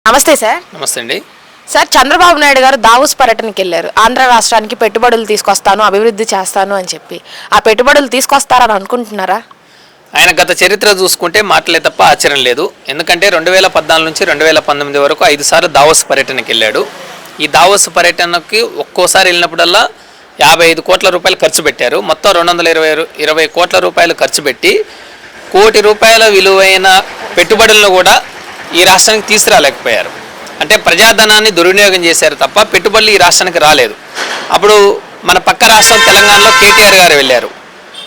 నమస్తే సార్. నమస్తే అండి. సార్, చంద్రబాబు నాయుడు గారు దావోస్ పర్యటనకి వెళ్ళారు. ఆంధ్ర రాష్ట్రానికి పెట్టుబడులు తీసుకొస్తాను, అభివృద్ధి చేస్తాను అని చెప్పి. ఆ పెట్టుబడులు తీసుకొస్తారని అనుకుంటున్నారా? ఆయన గత చరిత్ర చూసుకుంటే మాటలే తప్ప ఆచరణ లేదు. ఎందుకంటే 2014 నుంచి 2019 వరకు 5 సార్లు దావోస్ పర్యటనకి వెళ్ళాడు. ఈ దావోస్ పర్యటనకి ఒక్కోసారి వెళ్ళినప్పుడల్లా 55 కోట్ల రూపాయలు ఖర్చు పెట్టారు. మొత్తం 220 కోట్ల రూపాయలు ఖర్చు పెట్టి కోటి రూపాయల విలువైన పెట్టుబడులను కూడా ఈ రాష్ట్రానికి తీసుకురాలేకపోయారు. అంటే ప్రజాధనాన్ని దుర్వినియోగం చేశారు తప్ప పెట్టుబడులు ఈ రాష్ట్రానికి రాలేదు. అప్పుడు మన పక్క రాష్ట్రం తెలంగాణలో కేటీఆర్ గారు వెళ్ళారు.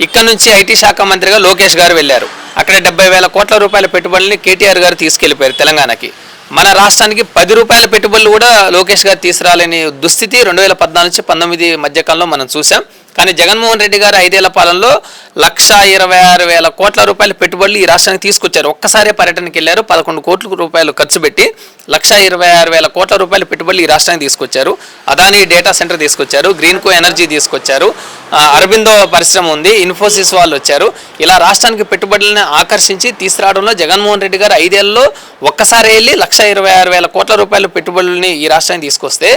ఇక్కడ నుంచి ఐటీ శాఖ మంత్రిగా లోకేష్ గారు వెళ్ళారు. అక్కడ 70,000 కోట్ల రూపాయల పెట్టుబడుల్ని కేటీఆర్ గారు తీసుకెళ్లిపోయారు తెలంగాణకి. మన రాష్ట్రానికి 10 రూపాయల పెట్టుబడులు కూడా లోకేష్ గారు తీసుకురాలేని దుస్థితి 2014 నుంచి 19 మధ్యకాలంలో మనం చూసాం. కానీ జగన్మోహన్ రెడ్డి గారు 5 ఏళ్ల పాలనలో 126,000 కోట్ల రూపాయల పెట్టుబడులు ఈ రాష్ట్రానికి తీసుకొచ్చారు. ఒక్కసారే పర్యటనకి వెళ్ళారు. 11 కోట్ల రూపాయలు ఖర్చు పెట్టి 126,000 కోట్ల రూపాయల పెట్టుబడులు ఈ రాష్ట్రానికి తీసుకొచ్చారు. అదానీ డేటా సెంటర్ తీసుకొచ్చారు, గ్రీన్కో ఎనర్జీ తీసుకొచ్చారు, అరబిందో పరిశ్రమ ఉంది, ఇన్ఫోసిస్ వాళ్ళు వచ్చారు. ఇలా రాష్ట్రానికి పెట్టుబడులను ఆకర్షించి తీసుకురావడంలో జగన్మోహన్ రెడ్డి గారు 5 ఏళ్లలో ఒక్కసారి వెళ్ళి 126,000 కోట్ల రూపాయల పెట్టుబడులని ఈ రాష్ట్రానికి తీసుకొస్తే,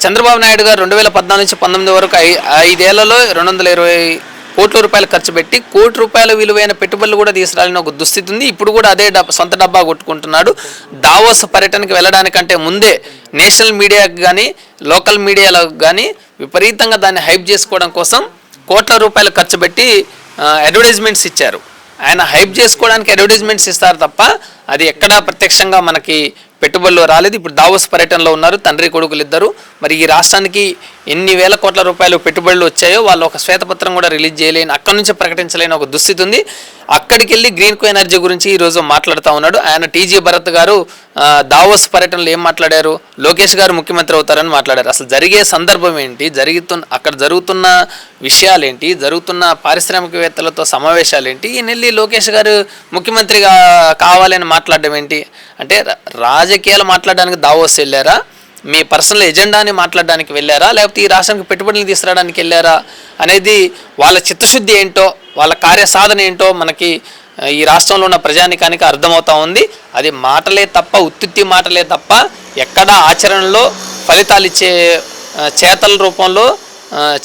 చంద్రబాబు నాయుడు గారు 2014 నుంచి 19 వరకు 5 ఏళ్లలో 220 కోట్ల రూపాయలు ఖర్చు పెట్టి కోటి రూపాయల విలువైన పెట్టుబడులు కూడా తీసుకురాలని ఒక దుస్థితి ఉంది. ఇప్పుడు కూడా అదే సొంత డబ్బా కొట్టుకుంటున్నాడు. దావోస్ పర్యటనకి వెళ్ళడానికంటే ముందే నేషనల్ మీడియాకి కానీ లోకల్ మీడియాలకు కానీ విపరీతంగా దాన్ని హైప్ చేసుకోవడం కోసం కోట్ల రూపాయలు ఖర్చు పెట్టి అడ్వర్టైజ్మెంట్స్ ఇచ్చారు. ఆయన హైప్ చేసుకోవడానికి అడ్వర్టైజ్మెంట్స్ ఇస్తారు తప్ప అది ఎక్కడా ప్రత్యక్షంగా మనకి పెట్టుబడులు రాలేదు. ఇప్పుడు దావోస్ పర్యటనలో ఉన్నారు తండ్రి కొడుకులు ఇద్దరు. మరి ఈ రాష్ట్రానికి ఎన్ని వేల కోట్ల రూపాయలు పెట్టుబడులు వచ్చాయో వాళ్ళు ఒక శ్వేతపత్రం కూడా రిలీజ్ చేయలేని, అక్కడి నుంచి ప్రకటించలేని ఒక దుస్థితి ఉంది. అక్కడికి వెళ్ళి గ్రీన్కో ఎనర్జీ గురించి ఈరోజు మాట్లాడుతూ ఉన్నాడు. ఆయన టీజీ భరత్ గారు దావోస్ పర్యటనలో ఏం మాట్లాడారు? లోకేష్ గారు ముఖ్యమంత్రి అవుతారని మాట్లాడారు. అసలు జరిగే సందర్భం ఏంటి, అక్కడ జరుగుతున్న విషయాలేంటి, జరుగుతున్న పారిశ్రామికవేత్తలతో సమావేశాలు ఏంటి, ఈ నెల్లి లోకేష్ గారు ముఖ్యమంత్రిగా కావాలని మాట్లాడడం ఏంటి? అంటే రాజకీయాలు మాట్లాడడానికి దావోస్ వెళ్ళారా, మీ పర్సనల్ ఎజెండాని మాట్లాడడానికి వెళ్ళారా, లేకపోతే ఈ రాష్ట్రానికి పెట్టుబడులు తీసుకురావడానికి వెళ్ళారా అనేది వాళ్ళ చిత్తశుద్ధి ఏంటో, వాళ్ళ కార్యసాధన ఏంటో మనకి ఈ రాష్ట్రంలో ఉన్న ప్రజానికానికి అర్థమవుతా ఉంది. అది మాటలే తప్ప, ఉత్తుత్తి మాటలే తప్ప ఎక్కడా ఆచరణలో ఫలితాలు ఇచ్చే చేతల రూపంలో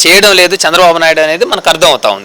చేయడం లేదు చంద్రబాబు నాయుడు అనేది మనకు అర్థమవుతా ఉంది.